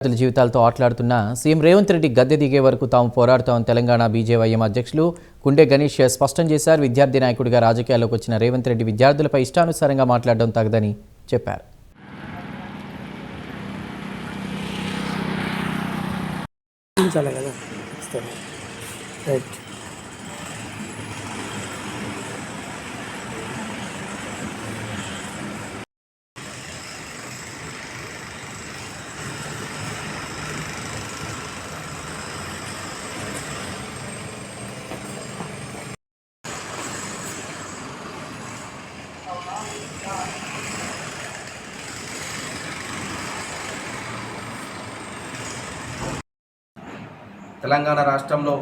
జీవితాలతో ఆటలాడుతున్న సీఎం రేవంత్ రెడ్డి గద్దె దిగే వరకు తాము పోరాడుతామని తెలంగాణ బీజేవైఎం అధ్యక్షులు కుండే గణేష్ స్పష్టం చేశారు. విద్యార్థి నాయకుడిగా రాజకీయాల్లోకి వచ్చిన రేవంత్ రెడ్డి విద్యార్థులపై ఇష్టానుసారంగా మాట్లాడడం తగదని చెప్పారు. తెలంగాణ రాష్ట్రంలో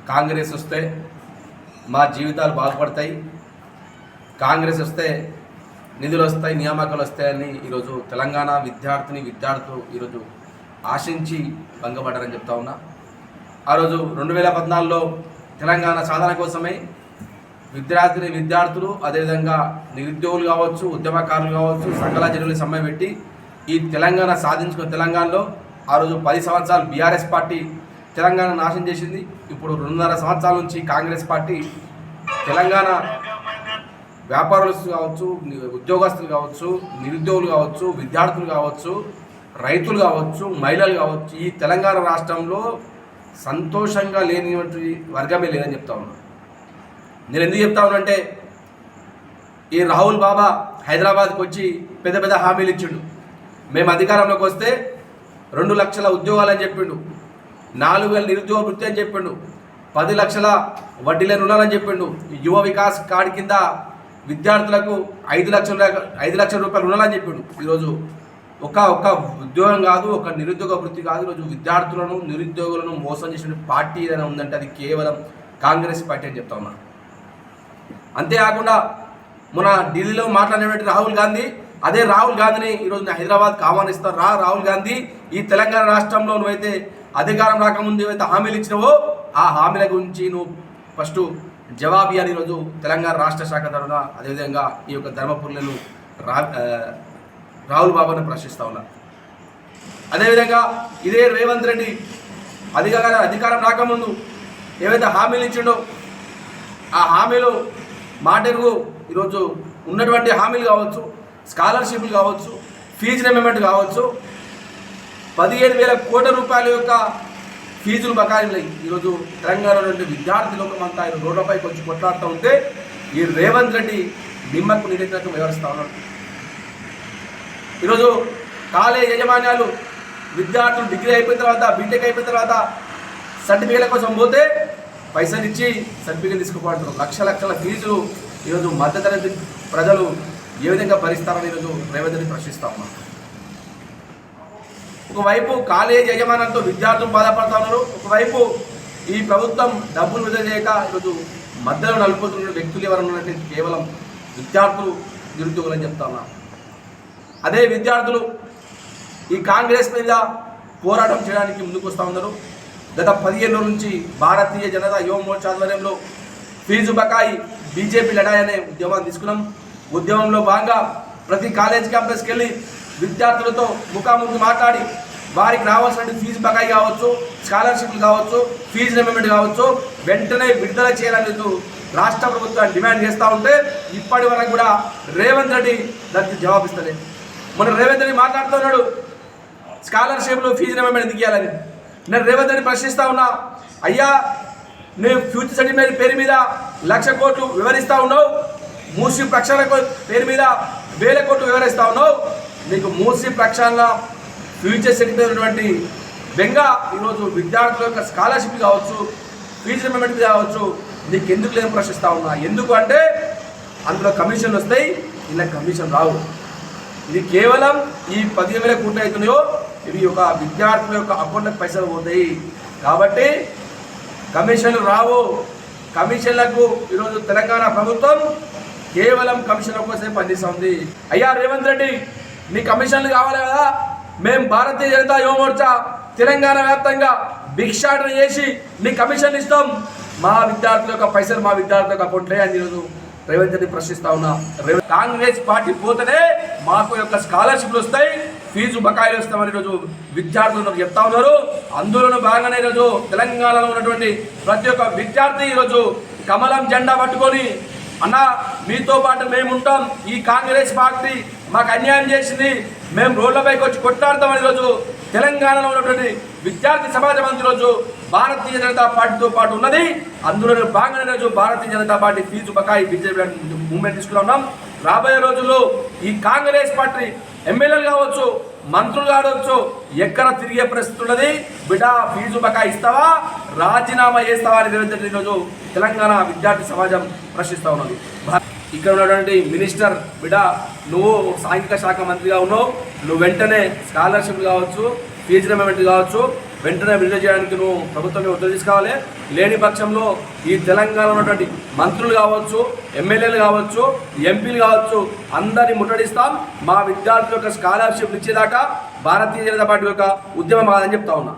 కాంగ్రెస్ వస్తే మా జీవితాలు బాగుపడతాయి, కాంగ్రెస్ వస్తే నిధులు వస్తాయి, నియామకాలు వస్తాయని ఈరోజు తెలంగాణ విద్యార్థులు ఈరోజు ఆశించి భంగపడ్డారని చెప్తా ఉన్నా. ఆ రోజు 2014లో తెలంగాణ సాధన కోసమై విద్యార్థులు అదేవిధంగా నిరుద్యోగులు కావచ్చు, ఉద్యమకారులు కావచ్చు, సంఘాల జనులు సమ్మె పెట్టి ఈ తెలంగాణ సాధించుకున్న తెలంగాణలో ఆ రోజు 10 సంవత్సరాలు బీఆర్ఎస్ పార్టీ తెలంగాణ నాశనం చేసింది. ఇప్పుడు 2.5 సంవత్సరాల నుంచి కాంగ్రెస్ పార్టీ తెలంగాణ వ్యాపారస్తులు కావచ్చు, ఉద్యోగస్తులు కావచ్చు, నిరుద్యోగులు కావచ్చు, విద్యార్థులు కావచ్చు, రైతులు కావచ్చు, మహిళలు కావచ్చు, ఈ తెలంగాణ రాష్ట్రంలో సంతోషంగా లేనిటువంటి వర్గమే లేదని చెప్తా ఉన్నాను. నేను ఎందుకు చెప్తా ఉన్నానంటే ఈ రాహుల్ బాబా హైదరాబాద్కి వచ్చి పెద్ద హామీలు ఇచ్చిండు. మేము అధికారంలోకి వస్తే 2 లక్షల ఉద్యోగాలని చెప్పిండు, 4,000 నిరుద్యోగ వృత్తి అని చెప్పిండు, 10 లక్షల వడ్డీ లేని రుణాలని చెప్పిండు, యువ వికాస్ కార్డు కింద విద్యార్థులకు 5 లక్షల రూపాయల రుణాలని చెప్పిండు. ఈరోజు ఒక ఉద్యోగం కాదు, ఒక నిరుద్యోగ వృత్తి కాదు, ఈరోజు విద్యార్థులను నిరుద్యోగులను మోసం చేసిన పార్టీ ఏదైనా ఉందంటే అది కేవలం కాంగ్రెస్ పార్టీ అని చెప్తా ఉన్నాను. అంతేకాకుండా మన ఢిల్లీలో మాట్లాడినటువంటి రాహుల్ గాంధీ, అదే రాహుల్ గాంధీని ఈరోజు హైదరాబాద్కి ఆహ్వానిస్తారు. రాహుల్ గాంధీ, ఈ తెలంగాణ రాష్ట్రంలో నువ్వైతే అధికారం రాకముందు ఏవైతే హామీలు ఇచ్చినావో ఆ హామీల గురించి నువ్వు ఫస్ట్ జవాబు ఇవ్వాలి. ఈరోజు తెలంగాణ రాష్ట్ర శాఖ తరఫున అదేవిధంగా ఈ యొక్క ధర్మపురులను రాహుల్ బాబాను ప్రశ్నిస్తా ఉన్నా. అదేవిధంగా ఇదే రేవంత్ రెడ్డి అధికారం రాకముందు ఏవైతే హామీలు ఇచ్చిండో ఆ హామీలు మాటెరుగు ఈరోజు ఉన్నటువంటి హామీలు కావచ్చు, స్కాలర్షిప్లు కావచ్చు, ఫీజు రిమెంబర్మెంట్ కావచ్చు, 15,000 కోట్ల రూపాయల యొక్క ఫీజులు బకాయిలు ఈరోజు తెలంగాణలో నుండి విద్యార్థి లోకమంతా ఆయన రోడ్లపైకి వచ్చి కొట్లాడుతూ ఉంటే ఈ రేవంత్ రెడ్డి నిమ్మకు నిరంతరం వ్యవహరిస్తూ ఉన్నాడు. ఈరోజు కాలేజ్ యాజమాన్యాలు విద్యార్థులు డిగ్రీ అయిపోయిన తర్వాత, బీటెక్ అయిపోయిన తర్వాత సర్టిఫికేట్ల కోసం పోతే పైసలు ఇచ్చి సర్టిఫికేట్ తీసుకుపోతున్నారు. లక్షల ఫీజులు ఈరోజు మధ్యతరగతి ప్రజలు ఏ విధంగా భరిస్తారని ఈరోజు రేవంత్ రెడ్డి ప్రశ్నిస్తా ఉన్నారు. ఒకవైపు కాలేజ్ యజమానులతో విద్యార్థులు బాధపడతా ఉన్నారు, ఒకవైపు ఈ ప్రభుత్వం డబ్బులు విడుదల చేయక ఈరోజు మధ్యలో నలుపుతున్న వ్యక్తులు ఎవరన్నారంటే కేవలం విద్యార్థులు, నిరుద్యోగులు అని చెప్తా ఉన్నారు. అదే విద్యార్థులు ఈ కాంగ్రెస్ మీద పోరాటం చేయడానికి ముందుకు వస్తూ ఉన్నారు. గత 15 రోజుల నుంచి భారతీయ జనతా యువ మోర్చా ఆధ్వర్యంలో ఫీజు బకాయి బీజేపీ లడాయి అనే ఉద్యమాన్ని తీసుకున్నాం. ఉద్యమంలో భాగంగా ప్రతి కాలేజ్ క్యాంపస్కి వెళ్ళి విద్యార్థులతో ముఖాముఖి మాట్లాడి వారికి రావాల్సిన ఫీజు బకాయి కావచ్చు, స్కాలర్షిప్లు కావచ్చు, ఫీజు రిమెంబర్మెంట్ కావచ్చు వెంటనే విడుదల చేయాలని రాష్ట్ర ప్రభుత్వాన్ని డిమాండ్ చేస్తూ ఉంటే ఇప్పటి వరకు కూడా రేవంత్ రెడ్డి దానికి జవాబిస్తలేదు. మన రేవంత్ రెడ్డి మాట్లాడుతున్నాడు స్కాలర్షిప్లు ఫీజు రిమెంబర్మెంట్ ఎందుకు ఇవ్వాలని. నేను రేవంత్ రెడ్డి ప్రశ్నిస్తా ఉన్నా, అయ్యా నువ్వు ఫ్యూచర్ సర్టిఫికేట్ పేరు మీద 1,00,000 కోట్లు వివరిస్తూ ఉన్నావు, మూసీ ప్రక్షాళన పేరు మీద 1,000 కోట్లు వివరిస్తూ ఉన్నావు. నీకు మూసీ ప్రక్షాళన ఫ్యూచర్ సర్టిఫికేట్ ఉన్నటువంటి బెంగ ఈరోజు విద్యార్థుల యొక్క స్కాలర్షిప్ కావచ్చు, ఫీజు రిమెంబర్మెంట్ కావచ్చు నీకు ఎందుకు లేని ప్రశ్నిస్తూ ఉన్నా. ఎందుకు అంటే అందులో కమిషన్లు వస్తాయి, ఇలా కమిషన్ రావు. ఇది కేవలం ఈ 15,000 కోట్లు అవుతున్నాయో ఇవి ఒక విద్యార్థుల యొక్క అకౌంట్లకు పైసలు పోతాయి. కాబట్టి కమిషన్లు రావు. కమిషన్లకు ఈరోజు తెలంగాణ ప్రభుత్వం కేవలం కమిషన్ల కోసమే పనిచేస్తుంది. అయ్యా రేవంత్ రెడ్డి, నీ కమిషన్లు కావాలి కదా, మేము భారతీయ జనతా యువ మోర్చా తెలంగాణ వ్యాప్తంగా భిక్షాటన చేసి నీ కమిషన్ ఇస్తాం, మా విద్యార్థుల యొక్క పైసలు మా విద్యార్థుల యొక్క అకౌంట్లే అని ఈరోజు రేవంత్ రెడ్డి ప్రశ్నిస్తా ఉన్నా. కాంగ్రెస్ పార్టీ పోతేనే మాకు యొక్క స్కాలర్షిప్లు వస్తాయి, ఫీజు బకాయిలు ఇస్తామని ఈరోజు విద్యార్థులు చెప్తా ఉన్నారు. అందులోనూ భాగంగానే ఈరోజు తెలంగాణలో ఉన్నటువంటి ప్రతి ఒక్క విద్యార్థి ఈరోజు కమలం జెండా పట్టుకొని అన్న మీతో పాటు మేము ఉంటాం, ఈ కాంగ్రెస్ పార్టీ మాకు అన్యాయం చేసింది, మేము రోడ్లపైకి వచ్చి కొట్లాడతామని ఈరోజు తెలంగాణలో ఉన్నటువంటి విద్యార్థి సమాజం అంతా ఈరోజు భారతీయ జనతా పార్టీతో పాటు ఉన్నది. అందులో భాగంగా ఈరోజు భారతీయ జనతా పార్టీ ఫీజు బకాయి బీజేపీ మూవ్మెంట్ తీసుకుని ఉన్నాం. రాబోయే రోజుల్లో ఈ కాంగ్రెస్ పార్టీ ఎమ్మెల్యేలు కావచ్చు, మంత్రులు కావచ్చు, ఎక్కడ తిరిగే పరిస్థితి ఉన్నది. బిడ్డ ఫీజు బకాయి ఇస్తావా, రాజీనామా చేస్తావా అని రేవంత్ రెడ్డి ఈరోజు తెలంగాణ విద్యార్థి సమాజం ప్రశ్నిస్తూ ఉన్నది. ఇక్కడ ఉన్నటువంటి మినిస్టర్ బిడ్డ నువ్వు సాంఘిక శాఖ మంత్రిగా ఉన్నావు, నువ్వు వెంటనే స్కాలర్షిప్ కావచ్చు, ఫీజు రిమెంట్ కావచ్చు వెంటనే విడుదల చేయడానికి నువ్వు ప్రభుత్వం ఒత్తిడి తీసుకోవాలి. లేని పక్షంలో ఈ తెలంగాణలో ఉన్నటువంటి మంత్రులు కావచ్చు, ఎమ్మెల్యేలు కావచ్చు, ఎంపీలు కావచ్చు, అందరినీ ముట్టడిస్తాం. మా విద్యార్థుల యొక్క స్కాలర్షిప్ ఇచ్చేదాకా భారతీయ జనతా పార్టీ యొక్క ఉద్యమం కాదని చెప్తా ఉన్నా.